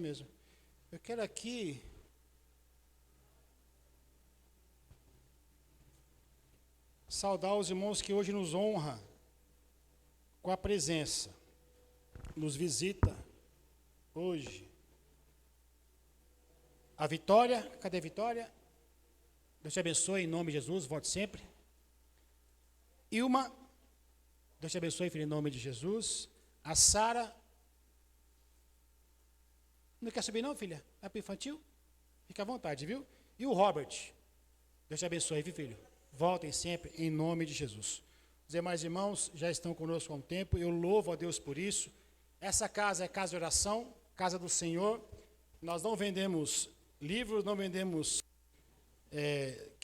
mesmo. Eu quero aqui saudar os irmãos que hoje nos honra com a presença, nos visita hoje. A Vitória, cadê a Vitória? Deus te abençoe em nome de Jesus, volte sempre. Ilma, Deus te abençoe, filho, em nome de Jesus. A Sara, não quer subir não, filha? É para o infantil? Fica à vontade, viu? E o Robert, Deus te abençoe, viu, filho? Voltem sempre em nome de Jesus. Os demais irmãos já estão conosco há um tempo, eu louvo a Deus por isso. Essa casa é casa de oração, casa do Senhor. Nós não vendemos livros, não vendemos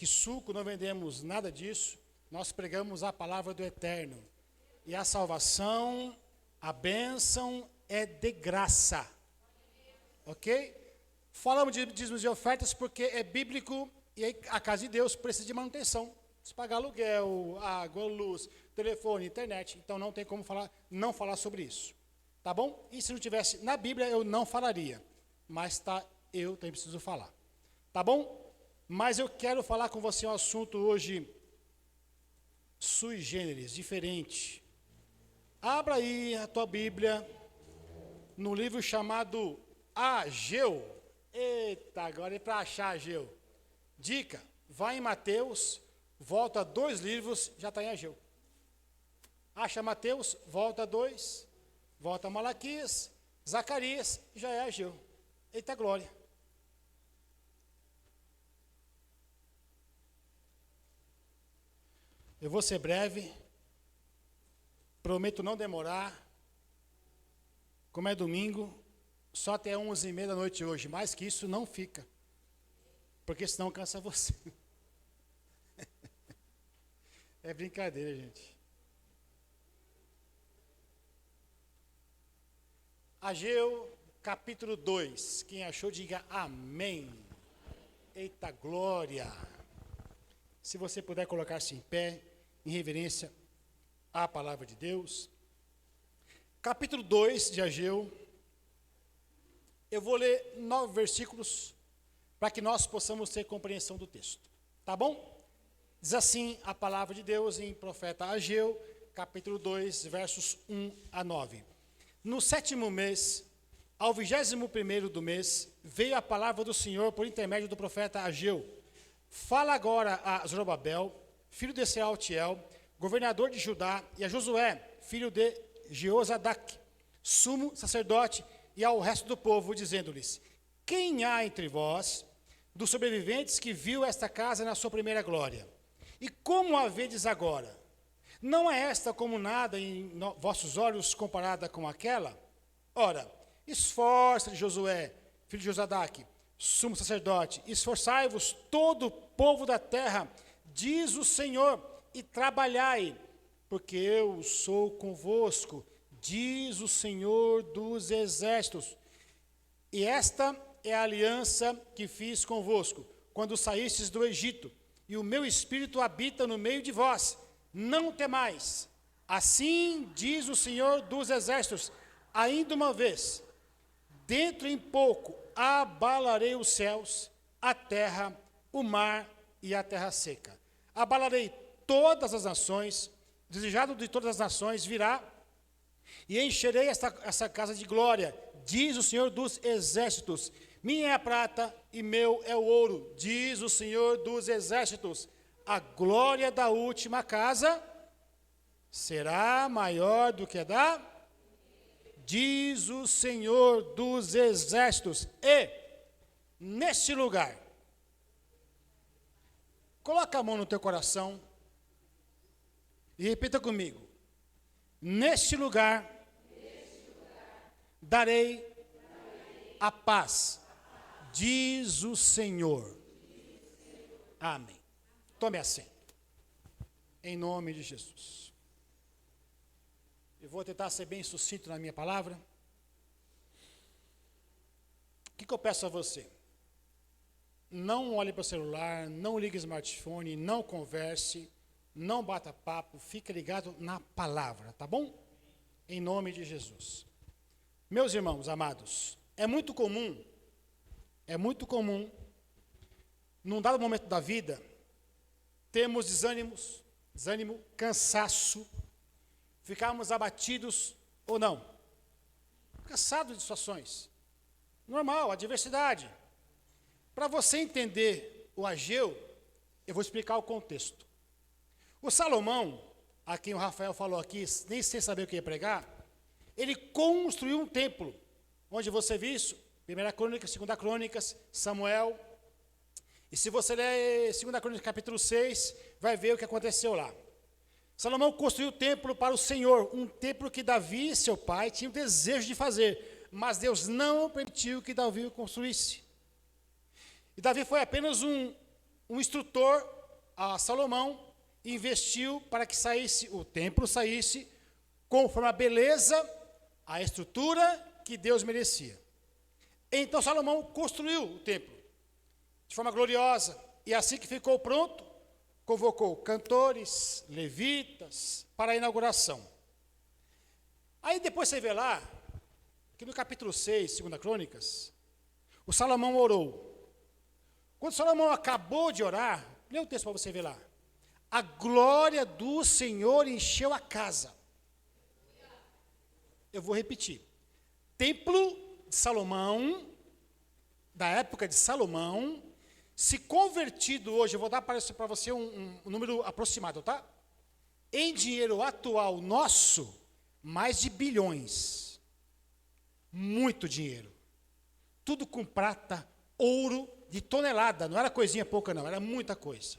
suco, não vendemos nada disso. Nós pregamos a palavra do Eterno. E a salvação, a bênção é de graça. Ok? Falamos de dízimos e ofertas porque é bíblico e a casa de Deus precisa de manutenção. Precisa pagar aluguel, água, luz, telefone, internet. Então não tem como não falar sobre isso. Tá bom? E se não tivesse na Bíblia, eu não falaria. Mas eu também preciso falar. Tá bom? Mas eu quero falar com você um assunto hoje sui generis, diferente. Abra aí a tua Bíblia no livro chamado Ageu. Eita, agora é para achar Ageu. Dica, vai em Mateus, volta 2 livros, já está em Ageu. Acha Mateus, volta 2, volta Malaquias, Zacarias, já é Ageu. Eita glória. Eu vou ser breve, prometo não demorar. Como é domingo, só até 11h30 da noite hoje, mais que isso não fica, porque senão cansa você. É brincadeira, gente. Ageu, capítulo 2, quem achou diga amém. Eita glória. Se você puder colocar-se em pé, em reverência à palavra de Deus. Capítulo 2 de Ageu. Eu vou ler 9 versículos para que nós possamos ter compreensão do texto. Tá bom? Diz assim a palavra de Deus em profeta Ageu, capítulo 2, versos 1 a 9. No 7º mês, ao 21º do mês, veio a palavra do Senhor por intermédio do profeta Ageu. Fala agora a Zorobabel, filho de Sealtiel, governador de Judá, e a Josué, filho de Jeozadaque, sumo sacerdote, e ao resto do povo, dizendo-lhes: quem há entre vós, dos sobreviventes, que viu esta casa na sua primeira glória? E como a vedes agora? Não é esta como nada em vossos olhos comparada com aquela? Ora, esforça-te, Josué, filho de Josadaque, sumo sacerdote, esforçai-vos todo o povo da terra, diz o Senhor, e trabalhai, porque eu sou convosco, diz o Senhor dos exércitos. E esta é a aliança que fiz convosco, quando saístes do Egito, e o meu espírito habita no meio de vós. Não temais. Assim diz o Senhor dos exércitos, ainda uma vez, dentro em pouco abalarei os céus, a terra, o mar e a terra seca. Abalarei todas as nações, desejado de todas as nações virá, e encherei essa casa de glória, diz o Senhor dos exércitos. Minha é a prata e meu é o ouro, diz o Senhor dos exércitos. A glória da última casa será maior do que a da, diz o Senhor dos exércitos. E, neste lugar, coloca a mão no teu coração e repita comigo. Neste lugar, darei a paz, diz o Senhor. Amém. Tome assento. Em nome de Jesus. Eu vou tentar ser bem sucinto na minha palavra. O que eu peço a você? Não olhe para o celular, não ligue o smartphone, não converse, não bata papo, fique ligado na palavra, tá bom? Em nome de Jesus. Meus irmãos amados, É muito comum, num dado momento da vida, termos desânimo, cansaço, ficarmos abatidos ou não. Cansados de situações. Normal, adversidade. Para você entender o Ageu, eu vou explicar o contexto. O Salomão, a quem o Rafael falou aqui, nem sem saber o que ia pregar, ele construiu um templo. Onde você viu isso? 1 Crônicas, 2 Crônicas, Samuel. E se você ler 2 Crônicas capítulo 6, vai ver o que aconteceu lá. Salomão construiu o templo para o Senhor, um templo que Davi, seu pai, tinha o desejo de fazer, mas Deus não permitiu que Davi o construísse. E Davi foi apenas um instrutor a Salomão, e investiu para que o templo saísse conforme a beleza, a estrutura que Deus merecia. Então Salomão construiu o templo de forma gloriosa, e assim que ficou pronto, convocou cantores, levitas, para a inauguração. Aí depois você vê lá, que no capítulo 6, 2 Crônicas, o Salomão orou. Quando Salomão acabou de orar, lê o texto para você ver lá. A glória do Senhor encheu a casa. Eu vou repetir. Templo de Salomão, da época de Salomão, se convertido hoje, eu vou dar para você um número aproximado, tá? Em dinheiro atual nosso, mais de bilhões. Muito dinheiro. Tudo com prata, ouro, de tonelada. Não era coisinha pouca não, era muita coisa.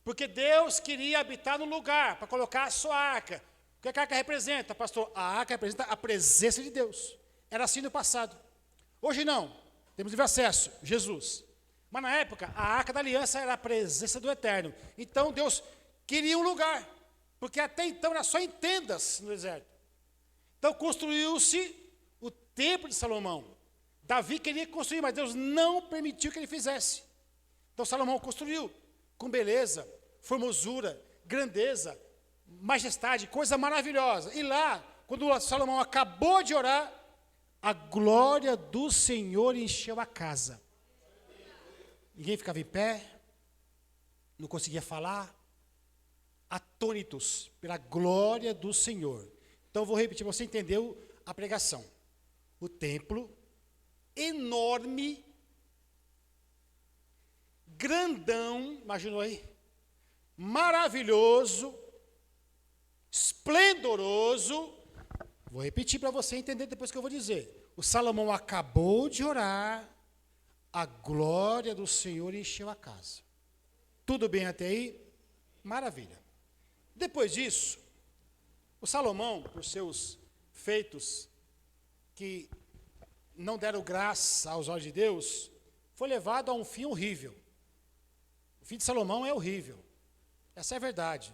Porque Deus queria habitar no lugar, para colocar a sua arca. O que a arca representa, pastor? A arca representa a presença de Deus. Era assim no passado. Hoje não, temos livre acesso, Jesus. Mas na época, a arca da aliança era a presença do Eterno. Então Deus queria um lugar, porque até então era só em tendas no deserto. Então construiu-se o templo de Salomão. Davi queria construir, mas Deus não permitiu que ele fizesse. Então Salomão construiu com beleza, formosura, grandeza, majestade, coisa maravilhosa. E lá, quando Salomão acabou de orar, a glória do Senhor encheu a casa. Ninguém ficava em pé, não conseguia falar, atônitos pela glória do Senhor. Então, vou repetir, você entendeu a pregação. O templo, enorme, grandão, imaginou aí? Maravilhoso, esplendoroso. Vou repetir para você entender depois que eu vou dizer. O Salomão acabou de orar, a glória do Senhor encheu a casa. Tudo bem até aí? Maravilha. Depois disso, o Salomão, por seus feitos que não deram graça aos olhos de Deus, foi levado a um fim horrível. O fim de Salomão é horrível. Essa é a verdade.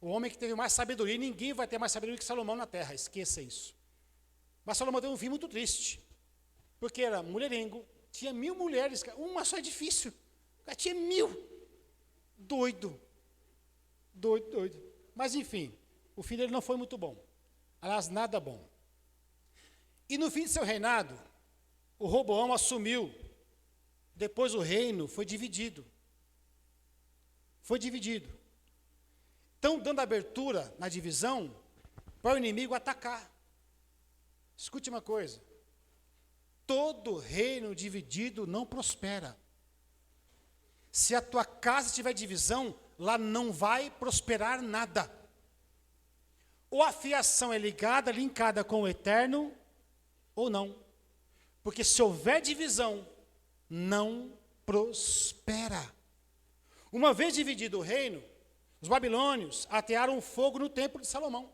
O homem que teve mais sabedoria, ninguém vai ter mais sabedoria que Salomão na terra, esqueça isso. Mas Salomão teve um fim muito triste, porque era mulherengo, tinha 1000 mulheres, uma só é difícil, o cara tinha 1000. Doido. Mas enfim, o fim dele não foi muito bom. Aliás, nada bom. E no fim de seu reinado, o Roboão assumiu. Depois o reino foi dividido. Então, dando abertura na divisão, para o inimigo atacar. Escute uma coisa. Todo reino dividido não prospera. Se a tua casa tiver divisão, lá não vai prosperar nada. Ou a fiação é linkada com o eterno, ou não. Porque se houver divisão, não prospera. Uma vez dividido o reino, os babilônios atearam fogo no templo de Salomão.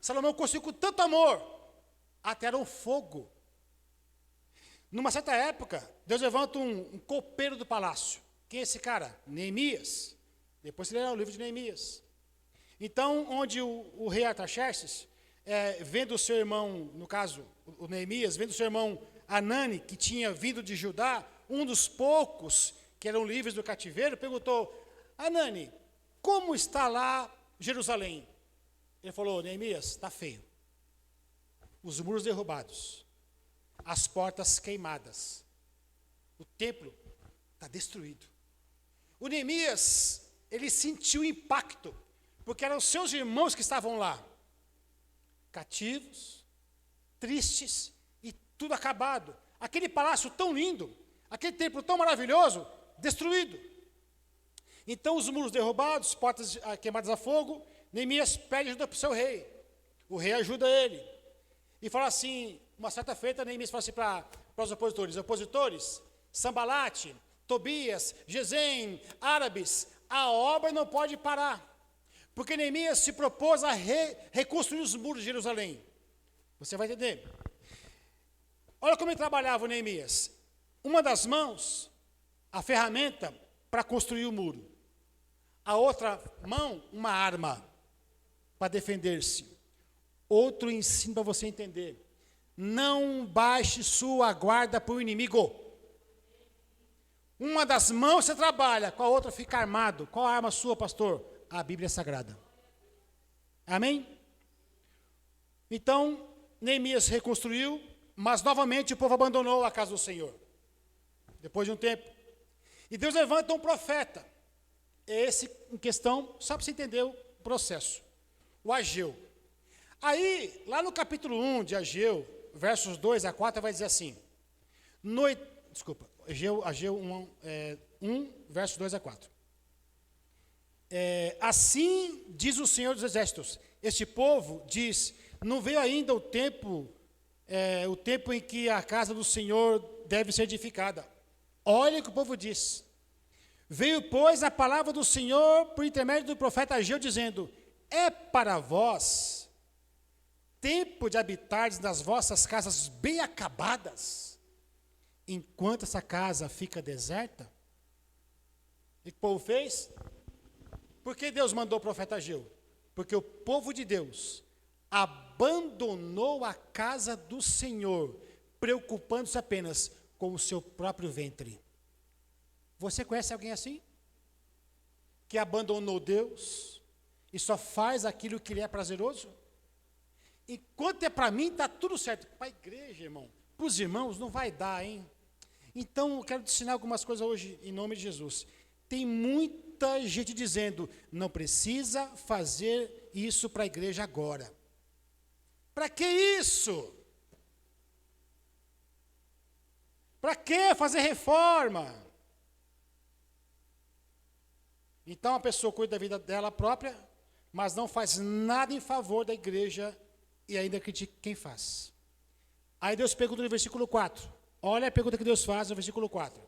Salomão construiu com tanto amor, atearam fogo. Numa certa época, Deus levanta um copeiro do palácio. Quem é esse cara? Neemias. Depois você lê o livro de Neemias. Então, onde o rei Artaxerxes, vendo o seu irmão, no caso, o Neemias, vendo o seu irmão Anani, que tinha vindo de Judá, um dos poucos que eram livres do cativeiro, perguntou: Anani, como está lá Jerusalém? Ele falou: Neemias, está feio. Os muros derrubados, as portas queimadas. O templo está destruído. O Neemias, ele sentiu o impacto, porque eram os seus irmãos que estavam lá, cativos, tristes e tudo acabado. Aquele palácio tão lindo, aquele templo tão maravilhoso, destruído. Então os muros derrubados, portas queimadas a fogo, Neemias pede ajuda para o seu rei. O rei ajuda ele. E fala assim, uma certa feita, Neemias fala assim para os opositores, Sambalate, Tobias, Gesem, árabes, a obra não pode parar. Porque Neemias se propôs a reconstruir os muros de Jerusalém. Você vai entender. Olha como ele trabalhava o Neemias. Uma das mãos, a ferramenta para construir o muro. A outra mão, uma arma para defender-se. Outro ensino para você entender. Não baixe sua guarda para o inimigo. Uma das mãos você trabalha, com a outra fica armado. Qual a arma sua, pastor? A Bíblia Sagrada. Amém? Então, Neemias reconstruiu, mas novamente o povo abandonou a casa do Senhor. Depois de um tempo. E Deus levanta um profeta. Esse em questão, só para você entender o processo. O Ageu. Aí, lá no capítulo 1 de Ageu, versos 2 a 4, vai dizer assim. Ageu 1, versos 2 a 4. Assim diz o Senhor dos Exércitos. Este povo diz, não veio ainda o tempo em que a casa do Senhor deve ser edificada. Olha o que o povo diz. Veio, pois, a palavra do Senhor por intermédio do profeta Ageu, dizendo, é para vós tempo de habitardes nas vossas casas bem acabadas, enquanto essa casa fica deserta? E o que o povo fez? Por que Deus mandou o profeta Ageu? Porque o povo de Deus abandonou a casa do Senhor, preocupando-se apenas com o seu próprio ventre. Você conhece alguém assim? Que abandonou Deus e só faz aquilo que lhe é prazeroso? Enquanto é para mim, está tudo certo. Para a igreja, irmão, para os irmãos não vai dar, hein? Então, eu quero te ensinar algumas coisas hoje, em nome de Jesus. Tem muita gente dizendo, não precisa fazer isso para a igreja agora. Para que isso? Para que fazer reforma? Então a pessoa cuida da vida dela própria, mas não faz nada em favor da igreja e ainda critica quem faz. Aí Deus pergunta no versículo 4. Olha a pergunta que Deus faz no versículo 4.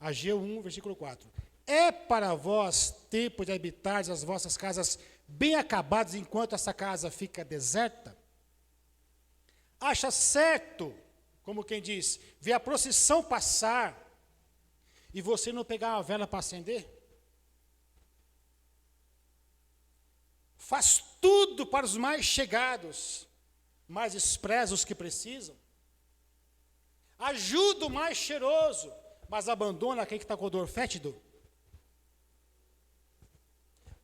Ageu 1, versículo 4. É para vós tempo de habitar as vossas casas bem acabadas enquanto essa casa fica deserta? Acha certo, como quem diz, ver a procissão passar e você não pegar uma vela para acender? Faz tudo para os mais chegados, mas despreza os que precisam. Ajuda o mais cheiroso, mas abandona aquele que está com odor fétido.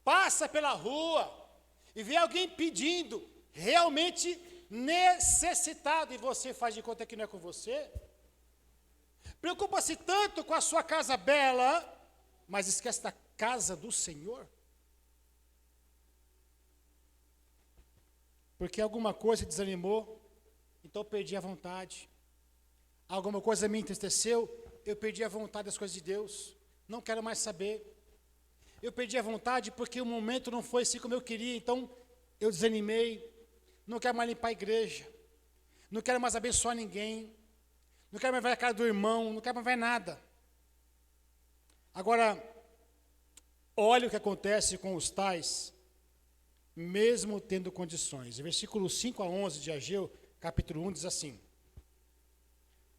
Passa pela rua e vê alguém pedindo, realmente necessitado, e você faz de conta que não é com você. Preocupa-se tanto com a sua casa bela, mas esquece da casa do Senhor. Porque alguma coisa desanimou, então eu perdi a vontade. Alguma coisa me entristeceu, eu perdi a vontade das coisas de Deus. Não quero mais saber. Eu perdi a vontade porque o momento não foi assim como eu queria, então eu desanimei. Não quero mais limpar a igreja. Não quero mais abençoar ninguém. Não quero mais ver a cara do irmão, não quero mais ver nada. Agora, olha o que acontece com os tais, mesmo tendo condições. Versículos 5 a 11 de Ageu, capítulo 1, diz assim.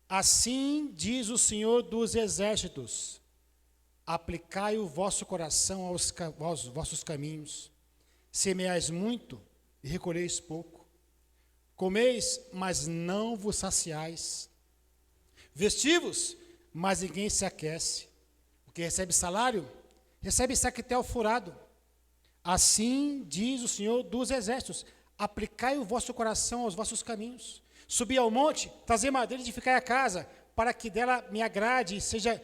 Assim diz o Senhor dos Exércitos, aplicai o vosso coração aos vossos caminhos, semeais muito e recolheis pouco, comeis, mas não vos saciais, vestivos, mas ninguém se aquece, o que recebe salário, recebe saquetel furado. Assim diz o Senhor dos Exércitos, aplicai o vosso coração aos vossos caminhos, Subi ao monte, trazer madeira e edificar a casa, para que dela me agrade e seja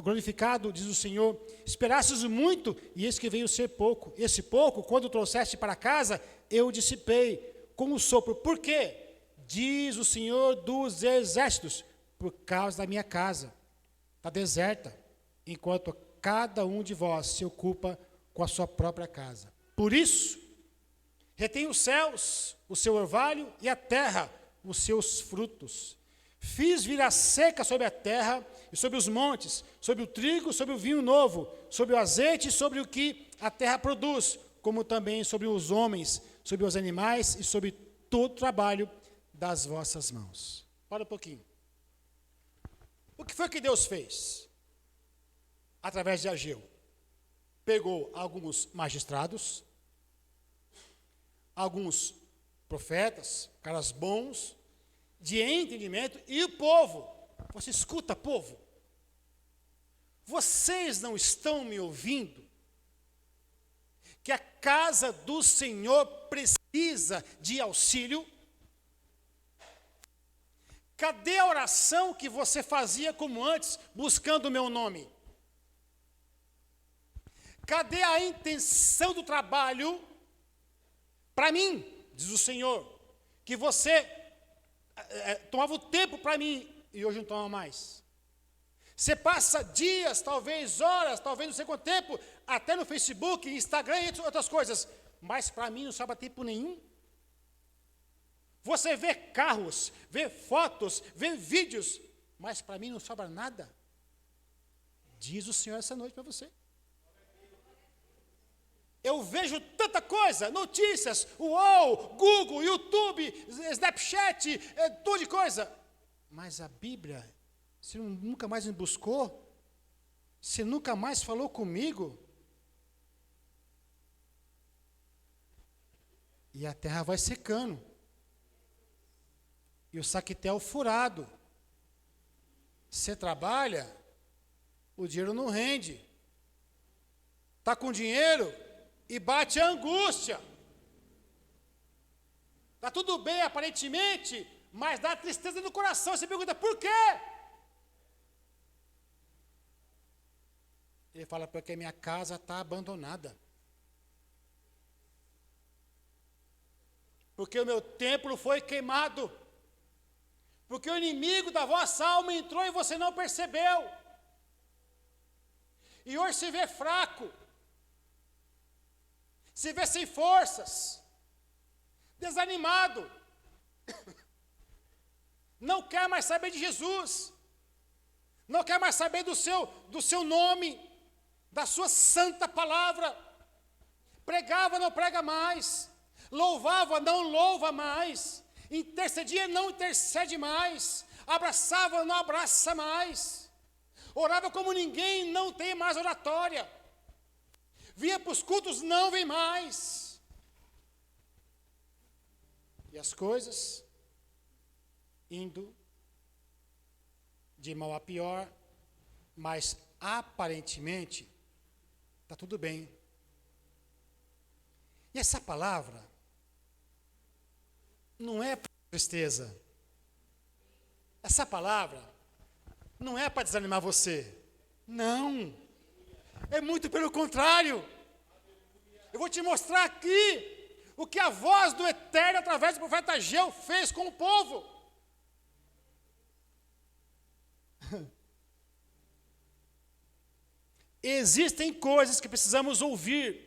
glorificado, diz o Senhor. Esperastes muito, e eis que veio ser pouco. Esse pouco, quando trouxeste para casa, eu dissipei com o sopro. Por quê? Diz o Senhor dos exércitos, por causa da minha casa. Está deserta, enquanto cada um de vós se ocupa com a sua própria casa. Por isso, retém os céus, o seu orvalho, e a terra, os seus frutos. Fiz vir a seca sobre a terra e sobre os montes, sobre o trigo, sobre o vinho novo, sobre o azeite e sobre o que a terra produz, como também sobre os homens, sobre os animais e sobre todo o trabalho das vossas mãos. Para um pouquinho. O que foi que Deus fez? Através de Ageu. Pegou alguns magistrados, alguns profetas, caras bons, de entendimento, e o povo. Você escuta, povo? Vocês não estão me ouvindo? Que a casa do Senhor precisa de auxílio? Cadê a oração que você fazia como antes, buscando o meu nome? Cadê a intenção do trabalho para mim, diz o Senhor, que você tomava o tempo para mim e hoje não toma mais. Você passa dias, talvez horas, talvez não sei quanto tempo, até no Facebook, Instagram e outras coisas, mas para mim não sobra tempo nenhum. Você vê carros, vê fotos, vê vídeos, mas para mim não sobra nada. Diz o Senhor essa noite para você. Eu vejo tanta coisa, notícias, UOL, Google, YouTube, Snapchat, tudo de coisa. Mas a Bíblia, você nunca mais me buscou? Você nunca mais falou comigo? E a terra vai secando. E o saquetel furado. Você trabalha, o dinheiro não rende. Está com dinheiro e bate a angústia. Está tudo bem aparentemente, mas dá tristeza no coração. Você pergunta, por quê? Ele fala, porque minha casa está abandonada. Porque o meu templo foi queimado. Porque o inimigo da vossa alma entrou e você não percebeu. E hoje se vê fraco. Se vê sem forças. Desanimado. Não quer mais saber de Jesus. Não quer mais saber do seu nome. Da sua santa palavra. Pregava, não prega mais. Louvava, não louva mais. Intercedia, não intercede mais. Abraçava, não abraça mais. Orava como ninguém, não tem mais oratória. Vinha para os cultos, não vem mais. E as coisas indo de mal a pior, mas aparentemente está tudo bem. E essa palavra não é para tristeza. Essa palavra não é para desanimar você. Não. É muito pelo contrário. Eu vou te mostrar aqui o que a voz do Eterno, através do profeta Ageu, fez com o povo. Existem coisas que precisamos ouvir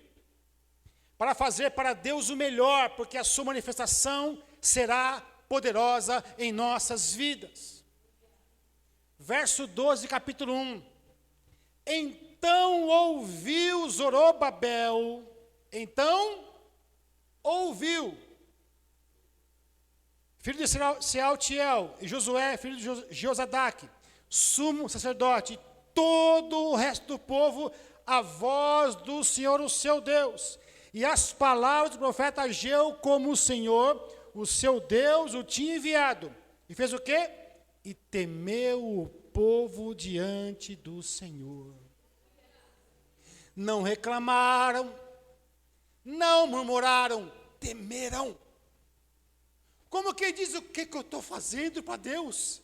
para fazer para Deus o melhor, porque a sua manifestação será poderosa em nossas vidas. Verso 12, capítulo 1. Então ouviu Zorobabel, filho de Sealtiel, e Josué, filho de Josadaque, sumo sacerdote, e todo o resto do povo, a voz do Senhor, o seu Deus, e as palavras do profeta Ageu, como o Senhor, o seu Deus, o tinha enviado. E fez o quê? E temeu o povo diante do Senhor. Não reclamaram, não murmuraram, temeram. Como quem diz, o que eu estou fazendo para Deus?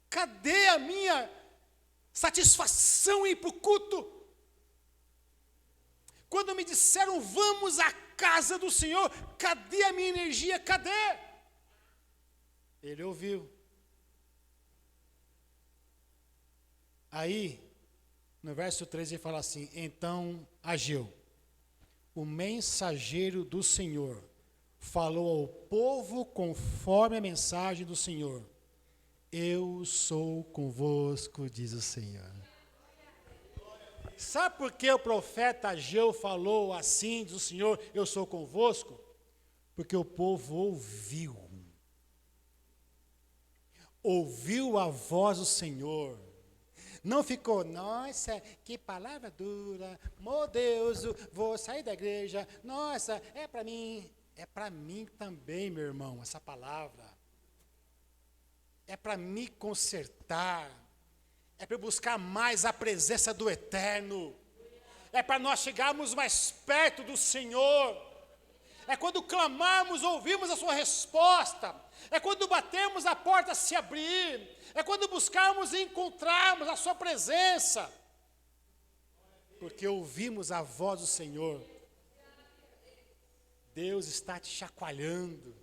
Cadê a minha satisfação em ir para o culto? Quando me disseram, vamos à casa do Senhor, cadê a minha energia? Cadê? Ele ouviu. Aí, no verso 13, ele fala assim, então Ageu, o mensageiro do Senhor, falou ao povo conforme a mensagem do Senhor. Eu sou convosco, diz o Senhor. Sabe por que o profeta Ageu falou assim, diz o Senhor, eu sou convosco? Porque o povo ouviu a voz do Senhor. Não ficou, nossa, que palavra dura, meu Deus, vou sair da igreja, nossa, é para mim também, meu irmão, essa palavra. É para me consertar, é para buscar mais a presença do Eterno, é para nós chegarmos mais perto do Senhor, é quando clamarmos, ouvimos a sua resposta, é quando batemos a porta se abrir, é quando buscarmos e encontrarmos a sua presença, porque ouvimos a voz do Senhor. Deus está te chacoalhando.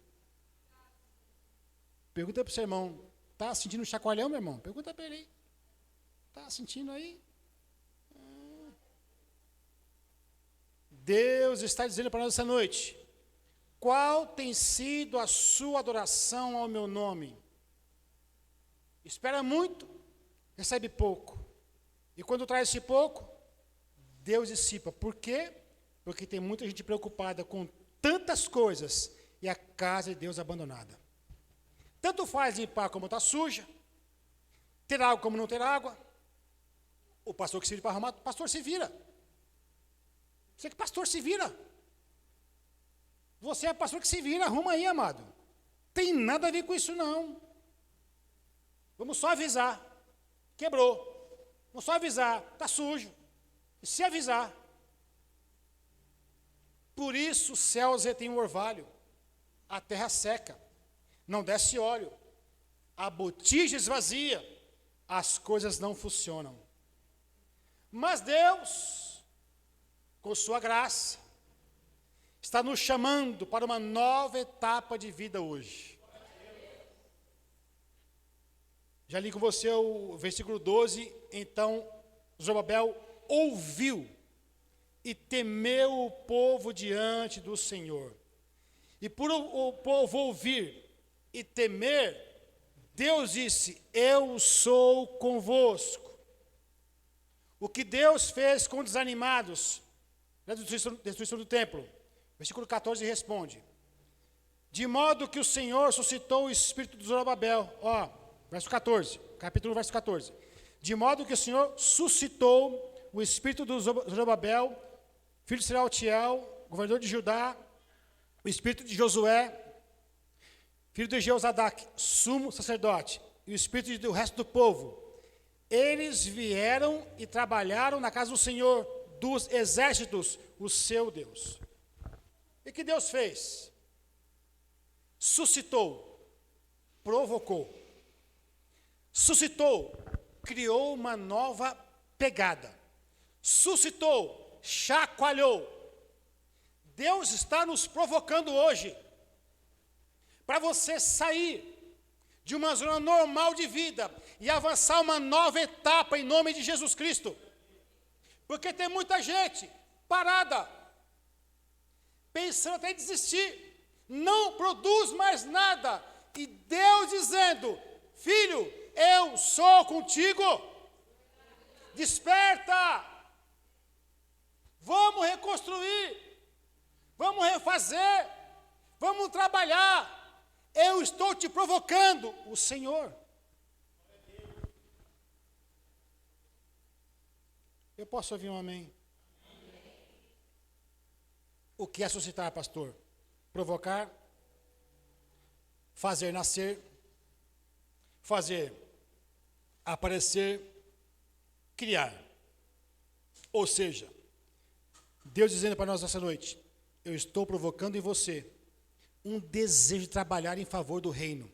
Pergunta para o seu irmão, está sentindo um chacoalhão, meu irmão? Pergunta para ele aí. Está sentindo aí? Deus está dizendo para nós essa noite, qual tem sido a sua adoração ao meu nome? Espera muito, recebe pouco. E quando traz esse pouco, Deus dissipa. Por quê? Porque tem muita gente preocupada com tantas coisas e a casa de Deus abandonada. Tanto faz limpar como está suja, ter água como não ter água. O pastor que se vira para arrumar, o pastor se vira. Você que pastor se vira. Você é pastor que se vira, arruma aí, amado. Tem nada a ver com isso não. Vamos só avisar. Quebrou. Vamos só avisar. Está sujo. E se avisar. Por isso os céus retêm o orvalho. A terra seca. Não desce óleo. A botija esvazia. As coisas não funcionam. Mas Deus, com sua graça, está nos chamando para uma nova etapa de vida hoje. Já li com você o versículo 12, então Zorobabel ouviu e temeu o povo diante do Senhor. E por o povo ouvir e temer, Deus disse, eu sou convosco. O que Deus fez com desanimados, na destruição do templo. Versículo 14 responde, de modo que o Senhor suscitou o espírito de Zorobabel, verso 14, capítulo 1, verso 14, de modo que o Senhor suscitou o espírito de Zorobabel, filho de Sealtiel, governador de Judá, o espírito de Josué, filho de Jeozadak, sumo sacerdote, e o espírito do resto do povo. Eles vieram e trabalharam na casa do Senhor dos exércitos, o seu Deus. E que Deus fez? Suscitou, provocou, suscitou, criou uma nova pegada, suscitou, chacoalhou. Deus está nos provocando hoje, para você sair de uma zona normal de vida e avançar uma nova etapa em nome de Jesus Cristo. Porque tem muita gente parada, pensando até em desistir, não produz mais nada, e Deus dizendo, filho, eu sou contigo, desperta, vamos reconstruir, vamos refazer, vamos trabalhar, eu estou te provocando, o Senhor. Eu posso ouvir um amém? O que é suscitar, pastor? Provocar, fazer nascer, fazer aparecer, criar. Ou seja, Deus dizendo para nós essa noite, eu estou provocando em você um desejo de trabalhar em favor do reino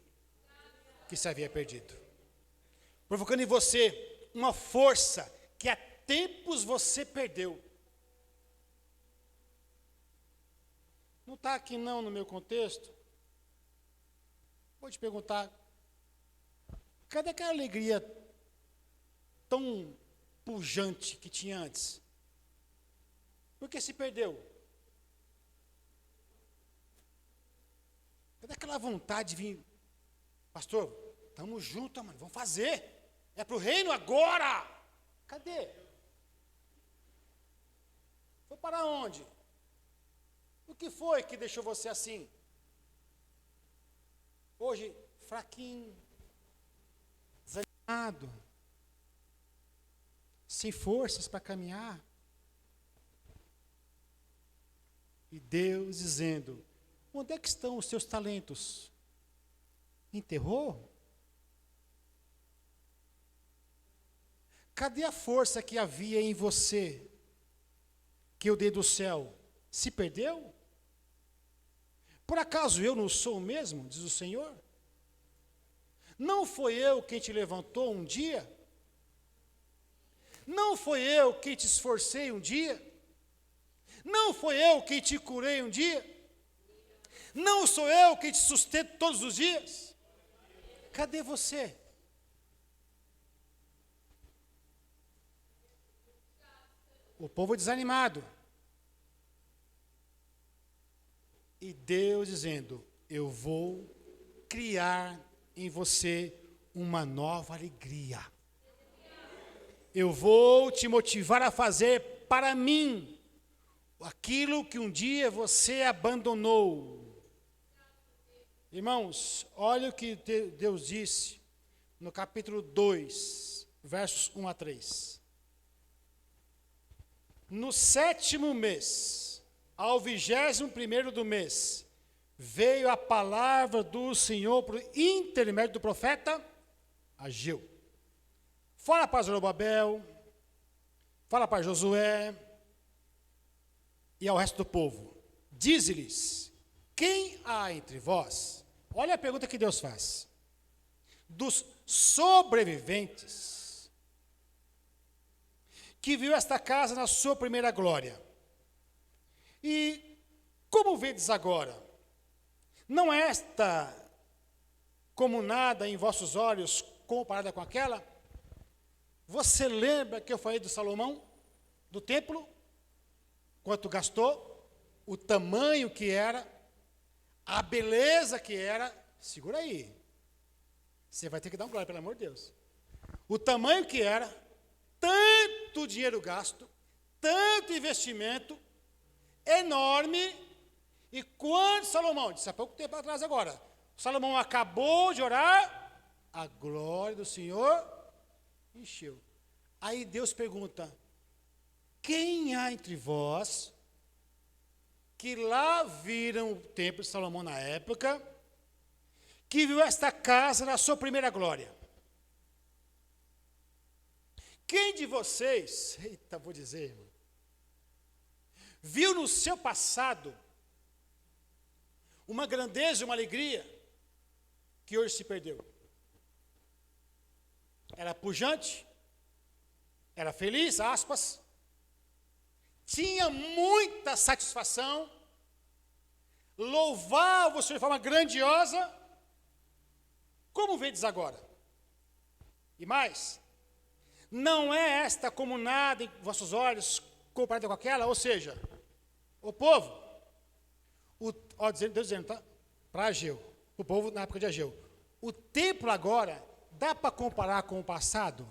que se havia perdido. Provocando em você uma força que há tempos você perdeu. Não está aqui não no meu contexto. Vou te perguntar, cadê aquela alegria tão pujante que tinha antes? Por que se perdeu? Cadê aquela vontade de vir? Pastor, estamos juntos, mano, vamos fazer. É para o reino agora. Cadê? Foi para onde? O que foi que deixou você assim? Hoje, fraquinho, desanimado, sem forças para caminhar. E Deus dizendo, onde é que estão os seus talentos? Enterrou? Cadê a força que havia em você, que eu dei do céu? Se perdeu? Por acaso eu não sou o mesmo, diz o Senhor? Não foi eu quem te levantou um dia? Não foi eu quem te esforcei um dia? Não foi eu quem te curei um dia? Não sou eu quem te sustento todos os dias? Cadê você? O povo desanimado. E Deus dizendo, eu vou criar em você uma nova alegria. Eu vou te motivar a fazer para mim aquilo que um dia você abandonou. Irmãos, olha o que Deus disse no capítulo 2, versos 1 a 3. No 7º mês, ao 21º do mês, veio a palavra do Senhor por intermédio do profeta Ageu. Fala para Zorobabel, fala para Josué e ao resto do povo. Dize-lhes, quem há entre vós? Olha a pergunta que Deus faz. Dos sobreviventes, que viu esta casa na sua primeira glória. E como vedes agora? Não é esta como nada em vossos olhos comparada com aquela? Você lembra que eu falei do Salomão, do templo? Quanto gastou? O tamanho que era, a beleza que era. Segura aí. Você vai ter que dar um glória, pelo amor de Deus. O tamanho que era, tanto dinheiro gasto, tanto investimento, enorme. E quando Salomão, disse há pouco tempo atrás agora, Salomão acabou de orar, a glória do Senhor encheu. Aí Deus pergunta, quem há entre vós que lá viram o templo de Salomão na época, que viu esta casa na sua primeira glória? Quem de vocês, eita, vou dizer, irmão, viu no seu passado uma grandeza, uma alegria, que hoje se perdeu? Era pujante, era feliz, aspas, tinha muita satisfação, louvava o Senhor de forma grandiosa. Como vedes agora? E mais, não é esta como nada em vossos olhos comparada com aquela? Ou seja, o povo, Deus dizendo, tá? Para Ageu, o povo na época de Ageu, o templo agora, dá para comparar com o passado?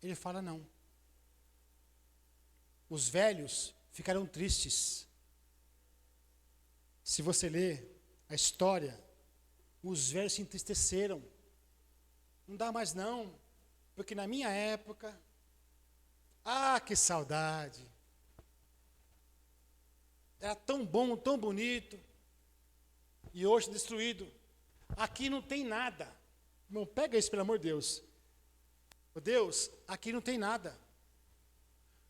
Ele fala não. Os velhos ficaram tristes. Se você ler a história, os velhos se entristeceram. Não dá mais não, porque na minha época, que saudade. Era tão bom, tão bonito, e hoje destruído. Aqui não tem nada. Irmão, pega isso, pelo amor de Deus. Oh, Deus, aqui não tem nada.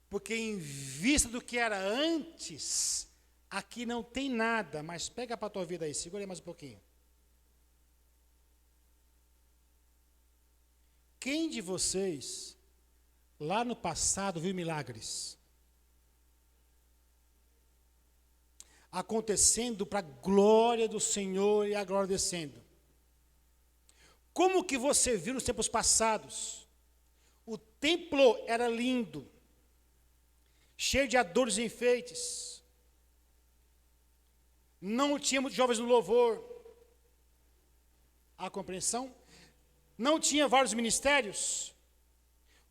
Porque em vista do que era antes, aqui não tem nada, mas pega para a tua vida aí, segura aí mais um pouquinho. Quem de vocês, lá no passado, viu milagres? Acontecendo para a glória do Senhor e a glória descendo. Como que você viu nos tempos passados? O templo era lindo, cheio de adornos e enfeites. Não tinha muitos jovens no louvor. A compreensão? Não tinha vários ministérios.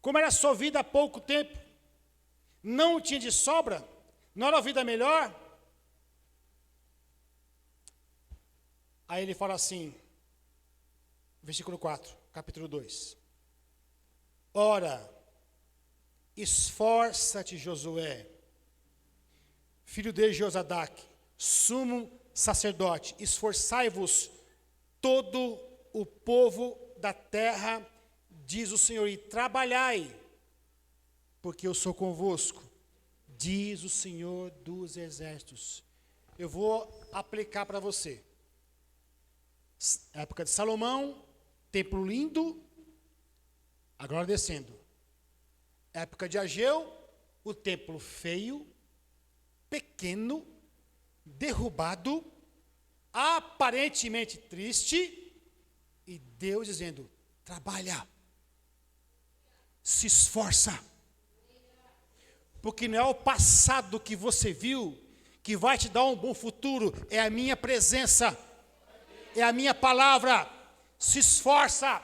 Como era sua vida há pouco tempo, não tinha de sobra, não era uma vida melhor. Aí ele fala assim, versículo 4, capítulo 2. Ora, esforça-te, Josué, filho de Josadaque, sumo sacerdote, esforçai-vos todo o povo da terra, diz o Senhor, e trabalhai, porque eu sou convosco, diz o Senhor dos exércitos. Eu vou aplicar para você. Época de Salomão, templo lindo, agora descendo. Época de Ageu, o templo feio, pequeno, derrubado, aparentemente triste, e Deus dizendo, trabalha, se esforça, porque não é o passado que você viu, que vai te dar um bom futuro, é a minha presença, é a minha palavra, se esforça,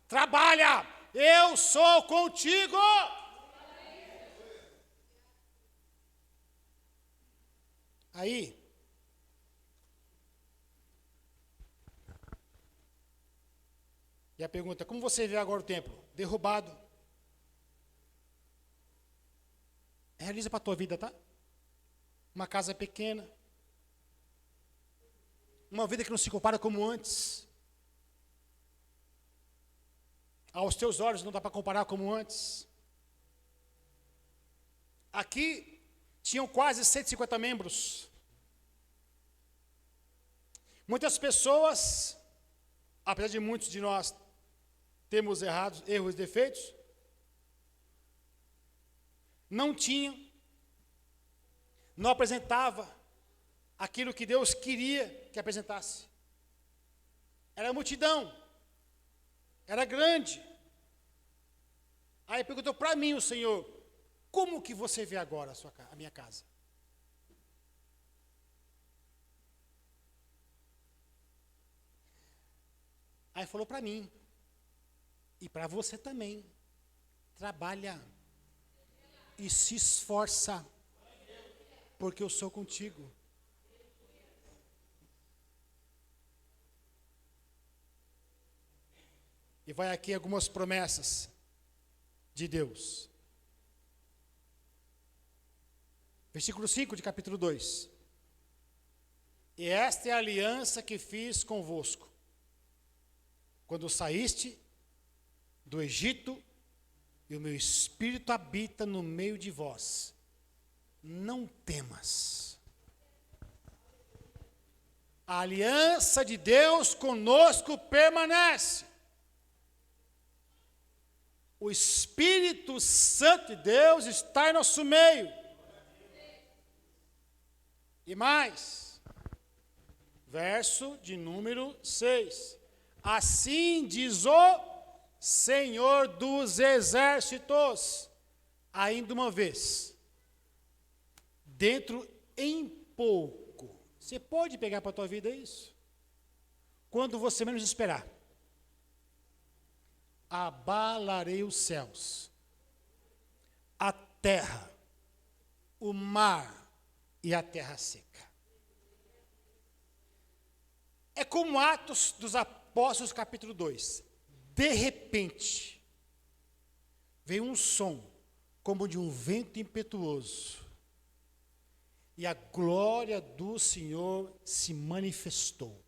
trabalha, eu sou contigo. Aí, e a pergunta, como você vê agora o templo? Derrubado. Realiza para a tua vida, tá? Uma casa pequena. Uma vida que não se compara como antes. Aos teus olhos não dá para comparar como antes. Aqui tinham quase 150 membros. Muitas pessoas, apesar de muitos de nós termos erros e defeitos, não tinham, não apresentava aquilo que Deus queria que apresentasse. Era multidão, era grande. Aí perguntou para mim o Senhor, como que você vê agora a minha casa? Aí falou para mim, e para você também, trabalha e se esforça, porque eu sou contigo. E vai aqui algumas promessas de Deus. Versículo 5 de capítulo 2. E esta é a aliança que fiz convosco, quando saíste do Egito, e o meu Espírito habita no meio de vós. Não temas. A aliança de Deus conosco permanece. O Espírito Santo de Deus está em nosso meio. E mais, verso de número 6. Assim diz o Senhor dos exércitos, ainda uma vez, dentro em pouco. Você pode pegar para a tua vida isso? Quando você menos esperar, abalarei os céus, a terra, o mar e a terra seca. É como Atos dos Apóstolos, capítulo 2. De repente, veio um som, como de um vento impetuoso, e a glória do Senhor se manifestou.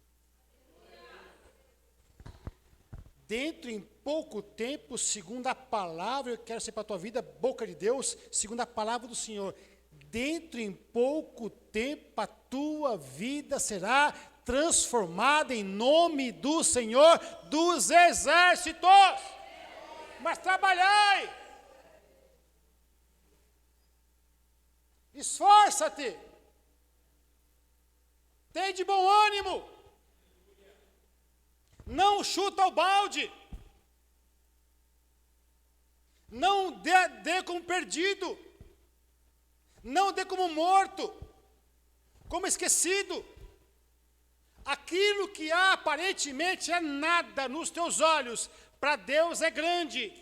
Dentro em pouco tempo, segundo a palavra, eu quero ser para a tua vida, boca de Deus, segundo a palavra do Senhor, dentro em pouco tempo a tua vida será transformada em nome do Senhor dos Exércitos. Mas trabalhai. Esforça-te. Tem de bom ânimo. Não chuta o balde. Não dê como perdido. Não dê como morto. Como esquecido. Aquilo que aparentemente é nada nos teus olhos, para Deus é grande.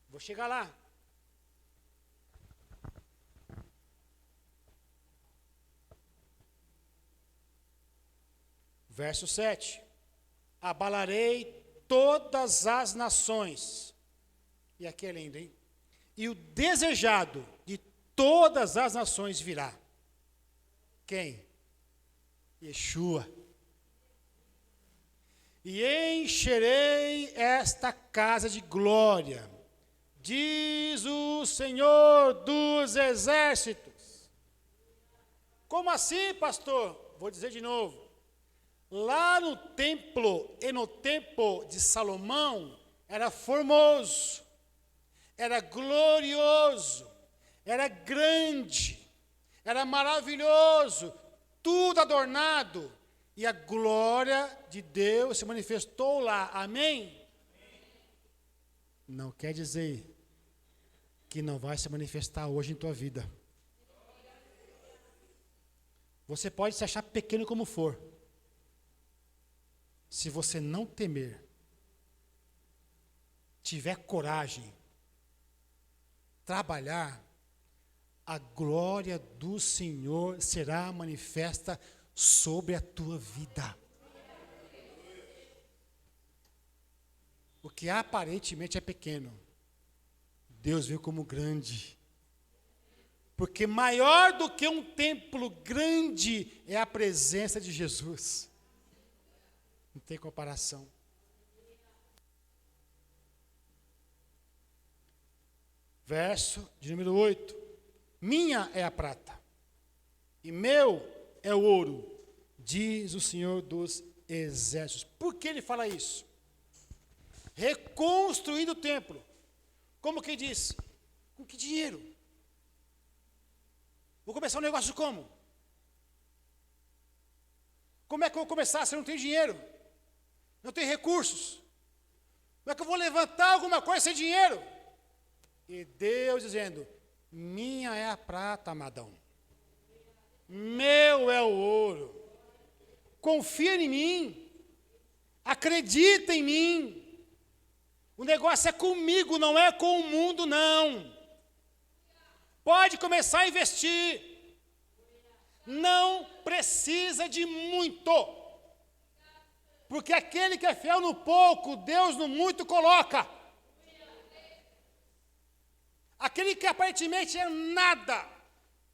Vou chegar lá. Verso 7. Abalarei todas as nações. E aqui é lindo, hein? E o desejado de todas as nações virá. Quem? Yeshua. E encherei esta casa de glória, diz o Senhor dos Exércitos. Como assim, pastor? Vou dizer de novo. Lá no templo e no templo de Salomão, era formoso, era glorioso, era grande, era maravilhoso, tudo adornado, e a glória de Deus se manifestou lá, amém? Não quer dizer que não vai se manifestar hoje em tua vida. Você pode se achar pequeno como for. Se você não temer, tiver coragem, trabalhar, a glória do Senhor será manifesta sobre a tua vida. O que aparentemente é pequeno, Deus vê como grande. Porque maior do que um templo grande é a presença de Jesus. Não tem comparação. Verso de número 8. Minha é a prata, e meu é o ouro, diz o Senhor dos Exércitos. Por que ele fala isso? Reconstruindo o templo. Como que diz? Com que dinheiro? Vou começar um negócio como? Como é que eu vou começar se eu não tenho dinheiro? Não tenho recursos? Como é que eu vou levantar alguma coisa sem dinheiro? E Deus dizendo, minha é a prata, amadão. Meu é o ouro. Confia em mim. Acredita em mim. O negócio é comigo, não é com o mundo, não. Pode começar a investir. Não precisa de muito. Porque aquele que é fiel no pouco, Deus no muito coloca. Aquele que aparentemente é nada,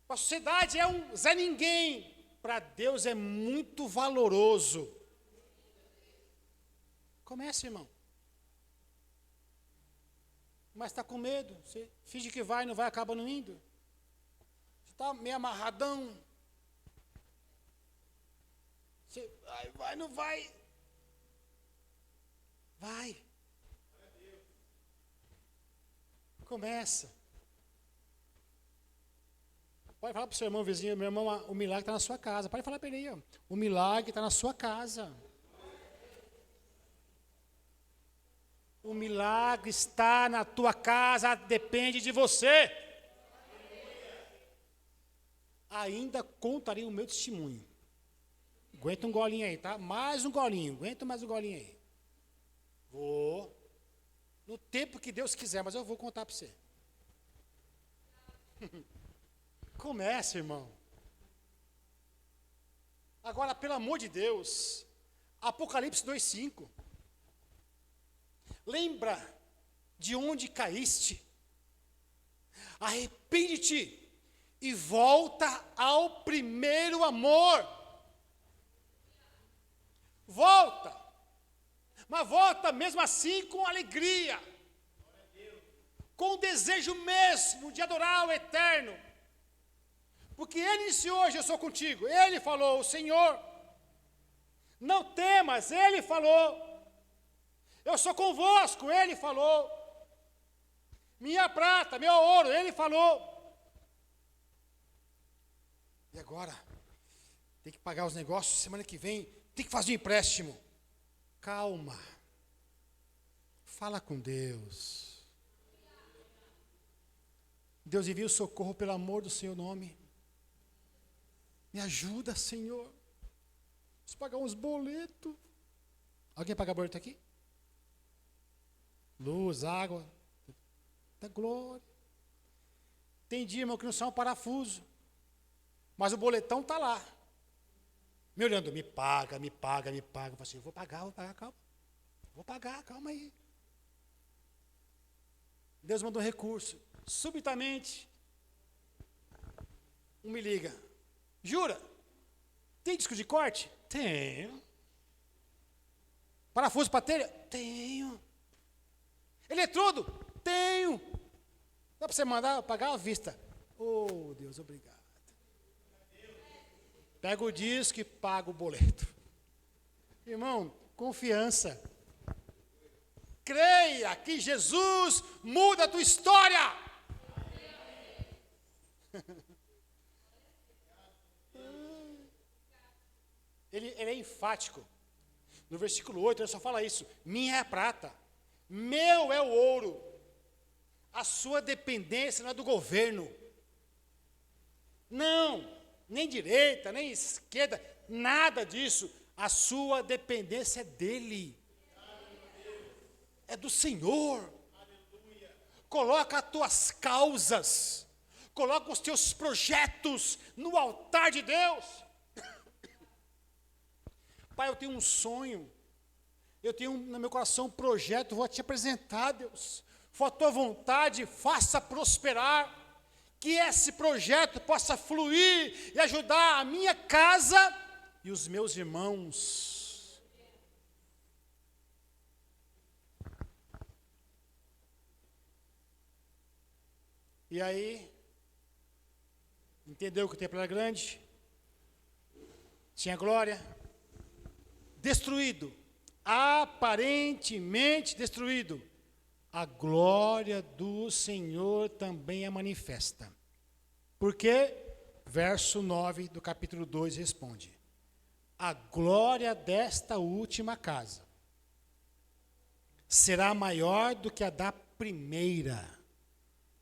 para a sociedade é um Zé Ninguém, para Deus é muito valoroso. Comece, irmão. Mas está com medo, você finge que vai, não vai, acaba não indo. Você está meio amarradão. Você vai, não vai. Vai. Começa. Pode falar para o seu irmão vizinho, meu irmão, o milagre está na sua casa. Pode falar para ele aí, ó. O milagre está na sua casa. O milagre está na tua casa, depende de você. Ainda contarei o meu testemunho. Aguenta um golinho aí, tá? Mais um golinho, aguenta mais um golinho aí. Vou. No tempo que Deus quiser, mas eu vou contar para você. Comece, irmão. Agora, pelo amor de Deus, Apocalipse 2:5. Lembra de onde caíste? Arrepende-te e volta ao primeiro amor. Volta. Mas volta mesmo assim com alegria. Com o desejo mesmo de adorar o Eterno. Porque Ele disse hoje, eu sou contigo. Ele falou, o Senhor. Não temas, Ele falou. Eu sou convosco, Ele falou. Minha prata, meu ouro, Ele falou. E agora? Tem que pagar os negócios, semana que vem, tem que fazer um empréstimo. Calma. Fala com Deus. Deus envia o socorro pelo amor do seu nome. Me ajuda, Senhor. Preciso pagar uns boletos. Alguém paga boleto aqui? Luz, água. Da glória. Tem dia, irmão, que não sai um parafuso. Mas o boletão está lá. Me olhando, me paga. Eu falo assim, vou pagar, calma. Vou pagar, calma aí. Deus mandou um recurso. Subitamente, me liga. Jura? Tem disco de corte? Tenho. Parafuso para telha? Tenho. Eletrodo? Tenho. Dá para você mandar pagar à vista? Oh, Deus, obrigado. Pega o disco e paga o boleto. Irmão, confiança. Creia que Jesus muda a tua história. Ele é enfático. No versículo 8 ele só fala isso. Minha é a prata, meu é o ouro. A sua dependência não é do governo. Não, nem direita, nem esquerda, nada disso. A sua dependência é dele. É do Senhor. Coloca as tuas causas, coloca os teus projetos no altar de Deus. Pai, eu tenho um sonho, eu tenho no meu coração um projeto, vou te apresentar, Deus. For a tua vontade, faça prosperar, que esse projeto possa fluir e ajudar a minha casa e os meus irmãos. E aí, entendeu que o templo era grande, tinha glória, destruído, aparentemente destruído, a glória do Senhor também é manifesta. Porque, verso 9 do capítulo 2 responde, a glória desta última casa será maior do que a da primeira,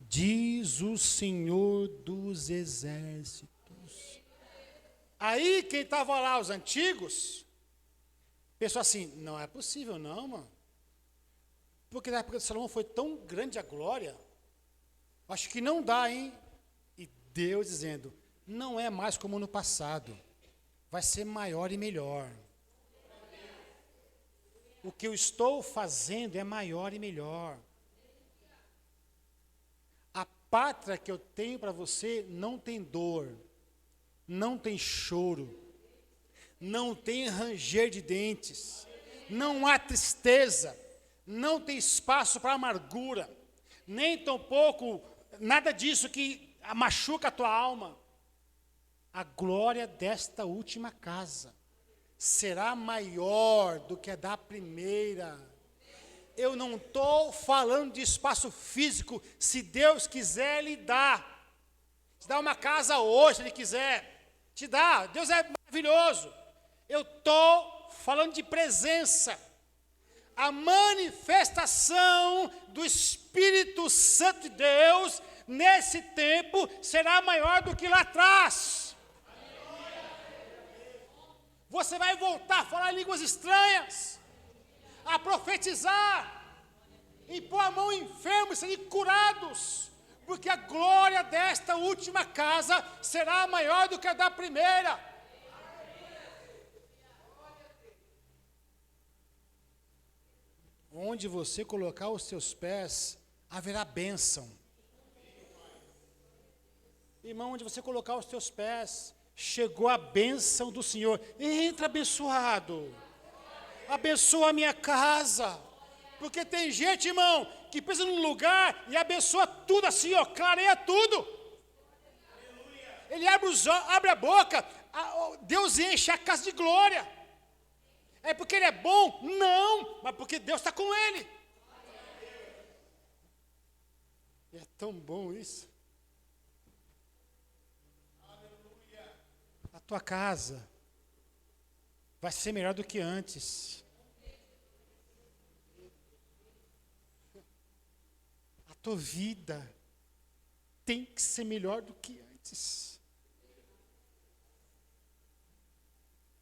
diz o Senhor dos exércitos. Aí quem estava lá, os antigos, pensou assim, não é possível não, mano. Porque na época de Salomão foi tão grande a glória, acho que não dá, hein? E Deus dizendo, não é mais como no passado, vai ser maior e melhor. O que eu estou fazendo é maior e melhor. A pátria que eu tenho para você não tem dor, não tem choro, não tem ranger de dentes, não há tristeza, não tem espaço para amargura, nem tampouco nada disso que machuca a tua alma. A glória desta última casa será maior do que a da primeira. Eu não estou falando de espaço físico, se Deus quiser, Ele dá. Te dá uma casa hoje, se Ele quiser, te dá, Deus é maravilhoso. Eu estou falando de presença. A manifestação do Espírito Santo de Deus, nesse tempo, será maior do que lá atrás. Você vai voltar a falar línguas estranhas, a profetizar, impor a mão em enfermos e serem curados, porque a glória desta última casa será maior do que a da primeira. Onde você colocar os seus pés, haverá bênção. Irmão, onde você colocar os teus pés, chegou a bênção do Senhor. Entra, abençoado. Abençoa a minha casa. Porque tem gente, irmão, que pisa num lugar e abençoa tudo assim, ó, clareia tudo. ele abre a boca, Deus enche a casa de glória. É porque ele é bom? Não, mas porque Deus está com ele. E é tão bom isso. A tua casa vai ser melhor do que antes. A tua vida tem que ser melhor do que antes.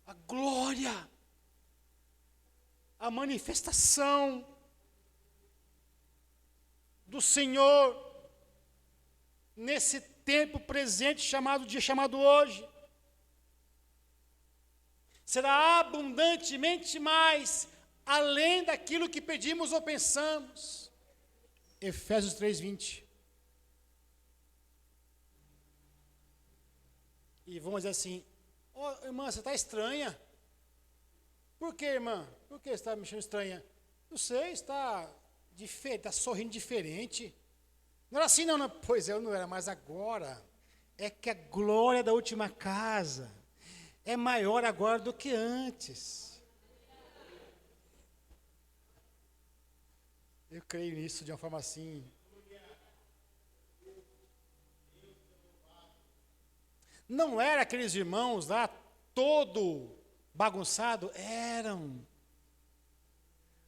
A glória, a manifestação do Senhor nesse tempo presente chamado hoje será abundantemente mais além daquilo que pedimos ou pensamos. Efésios 3:20. E vamos dizer assim: irmã, você está estranha. Por que, irmã? Por que você está me achando estranha? Não sei, está sorrindo diferente. Não era assim não. Pois eu não era, mas agora é que a glória da última casa é maior agora do que antes. Eu creio nisso de uma forma assim. Não era aqueles irmãos lá, todo bagunçado? Eram.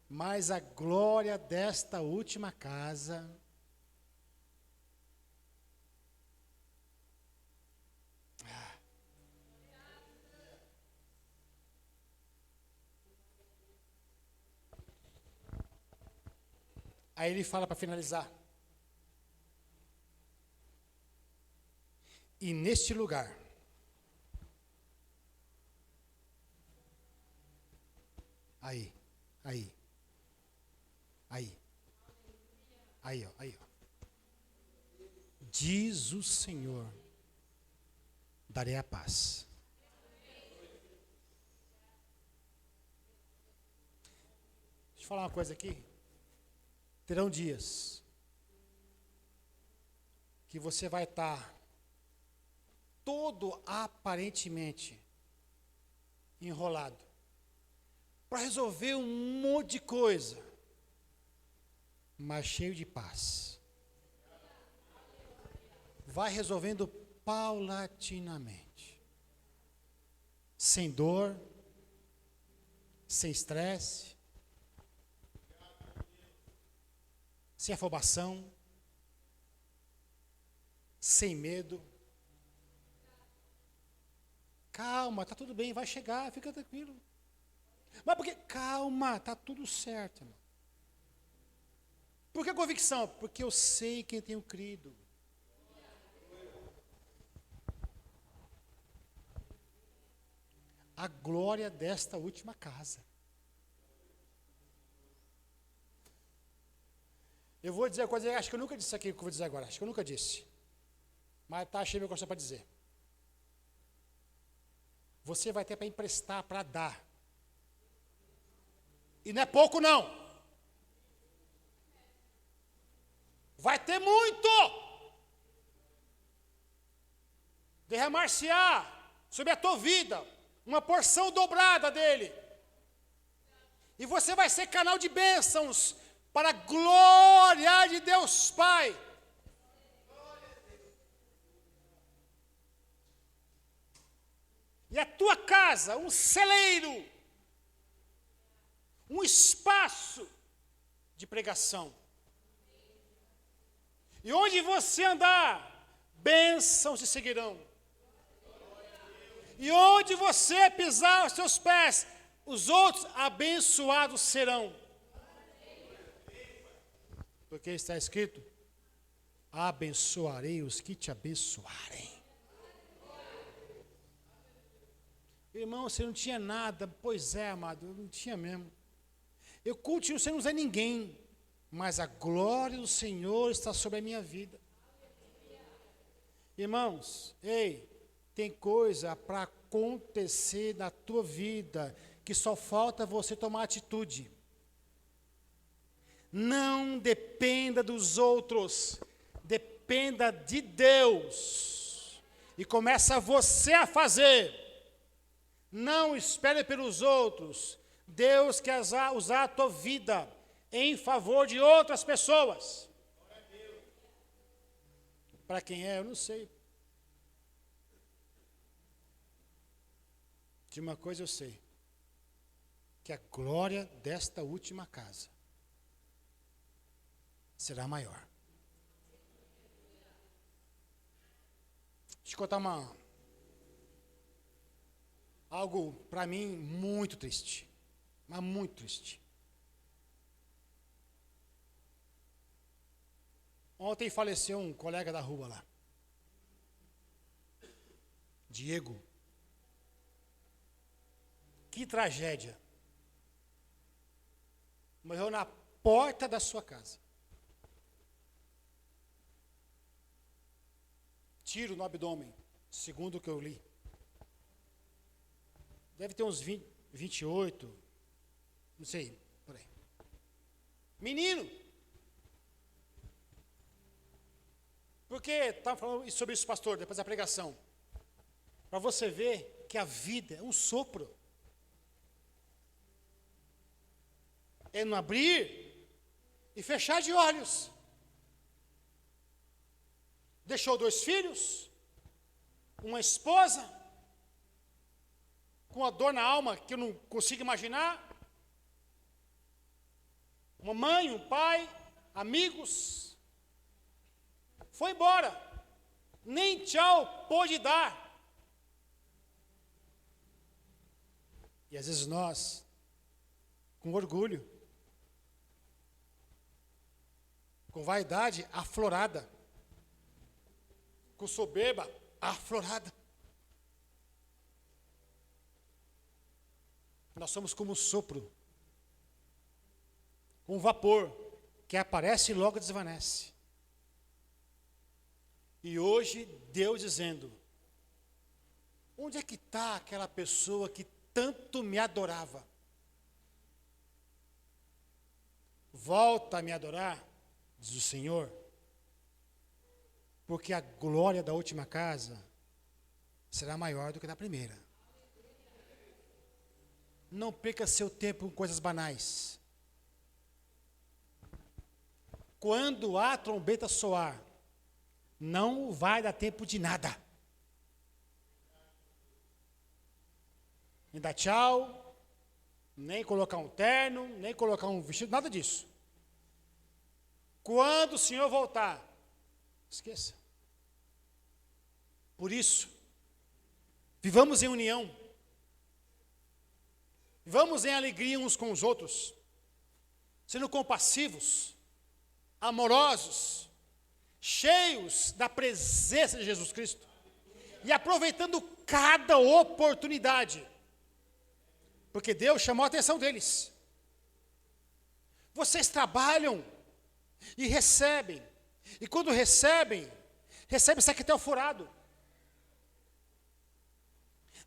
Mas a glória desta última casa Aí ele fala para finalizar: e neste lugar, aí, ó, diz o Senhor, darei a paz. Deixa eu falar uma coisa aqui. Terão dias que você vai estar todo aparentemente enrolado para resolver um monte de coisa, mas cheio de paz. Vai resolvendo paulatinamente, sem dor, sem estresse, sem afobação, sem medo. Calma, está tudo bem, vai chegar, fica tranquilo. Mas por que? Calma, está tudo certo, irmão. Por que convicção? Porque eu sei quem tenho crido. A glória desta última casa. Eu vou dizer uma coisa, acho que eu nunca disse aqui o que eu vou dizer agora, acho que eu nunca disse. Mas achei meu coração para dizer. Você vai ter para emprestar, para dar. E não é pouco não. Vai ter muito. Derramar-se-á sobre a tua vida uma porção dobrada dele. E você vai ser canal de bênçãos para a glória de Deus Pai. E a tua casa, um celeiro, um espaço de pregação. E onde você andar, bênçãos te seguirão. E onde você pisar os seus pés, os outros abençoados serão. Porque está escrito: abençoarei os que te abençoarem. Irmão, você não tinha nada. Pois é, amado, eu não tinha mesmo. Eu continuo sem usar ninguém, mas a glória do Senhor está sobre a minha vida. Irmãos, ei, tem coisa para acontecer na tua vida que só falta você tomar atitude. Não dependa dos outros, dependa de Deus. e começa você a fazer. Não espere pelos outros. Deus quer usar a tua vida em favor de outras pessoas. Para quem é, eu não sei. De uma coisa eu sei, que a glória desta última casa será maior. Deixa eu contar algo para mim muito triste, mas muito triste. Ontem faleceu um colega da rua lá, Diego. Que tragédia. Morreu na porta da sua casa. Tiro no abdômen, segundo o que eu li. Deve ter uns 20, 28, não sei, por aí. Menino! Por que estava falando sobre isso, pastor, depois da pregação? Para você ver que a vida é um sopro. É não abrir e fechar de olhos. Deixou 2 filhos, uma esposa, com a dor na alma que eu não consigo imaginar, uma mãe, um pai, amigos. Foi embora, nem tchau pôde dar. E às vezes nós, com orgulho, com vaidade aflorada, com soberba aflorada, nós somos como um sopro, um vapor que aparece e logo desvanece. E hoje Deus dizendo: onde é que está aquela pessoa que tanto me adorava? Volta a me adorar, diz o Senhor, porque a glória da última casa será maior do que da primeira. Não perca seu tempo com coisas banais. Quando a trombeta soar, não vai dar tempo de nada. Nem dar tchau, nem colocar um terno, nem colocar um vestido, nada disso. Quando o Senhor voltar, esqueça. Por isso, vivamos em união. Vivamos em alegria uns com os outros, sendo compassivos, amorosos, cheios da presença de Jesus Cristo e aproveitando cada oportunidade, porque Deus chamou a atenção deles. Vocês trabalham e recebem, e quando recebem secretário furado.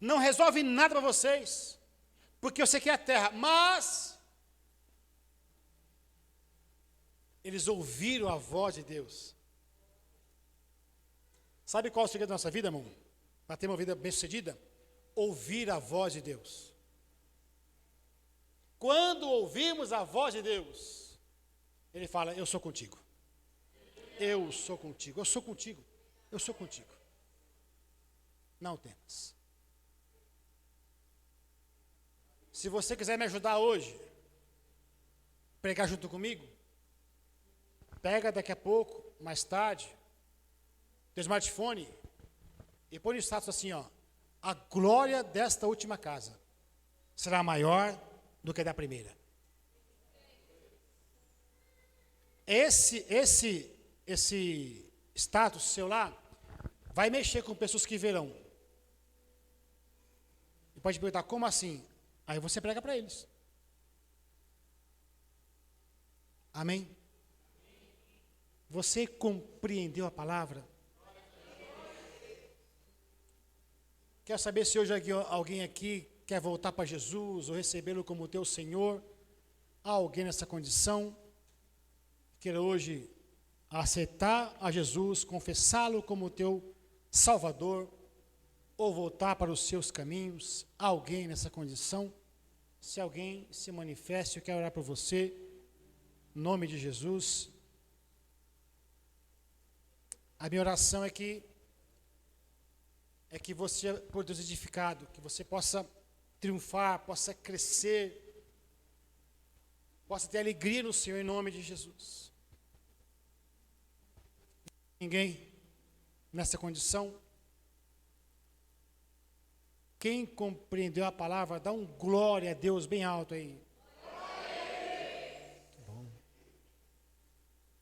Não resolve nada para vocês, porque eu sei que é a terra, mas eles ouviram a voz de Deus. Sabe qual é o segredo da nossa vida, irmão? Para ter uma vida bem-sucedida? Ouvir a voz de Deus. Quando ouvimos a voz de Deus, Ele fala: eu sou contigo. Eu sou contigo, eu sou contigo, eu sou contigo. Não temas. Se você quiser me ajudar hoje, pregar junto comigo, pega daqui a pouco, mais tarde, teu smartphone e põe no status assim, ó: a glória desta última casa será maior do que a da primeira. Esse status seu lá vai mexer com pessoas que verão. E pode perguntar: como assim? Aí você prega para eles. Amém? Você compreendeu a palavra? Quer saber se hoje alguém aqui quer voltar para Jesus ou recebê-lo como teu Senhor? Há alguém nessa condição? Queira hoje aceitar a Jesus, confessá-lo como teu Salvador, ou voltar para os seus caminhos? Alguém nessa condição? Se alguém se manifeste, eu quero orar por você, em nome de Jesus. A minha oração é que você, por Deus edificado, que você possa triunfar, possa crescer, possa ter alegria no Senhor, em nome de Jesus. Ninguém nessa condição? Quem compreendeu a palavra, dá um glória a Deus bem alto aí. Muito bom.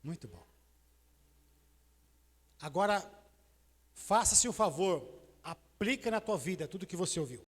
Muito bom. Agora, faça-se um favor, aplica na tua vida tudo que você ouviu.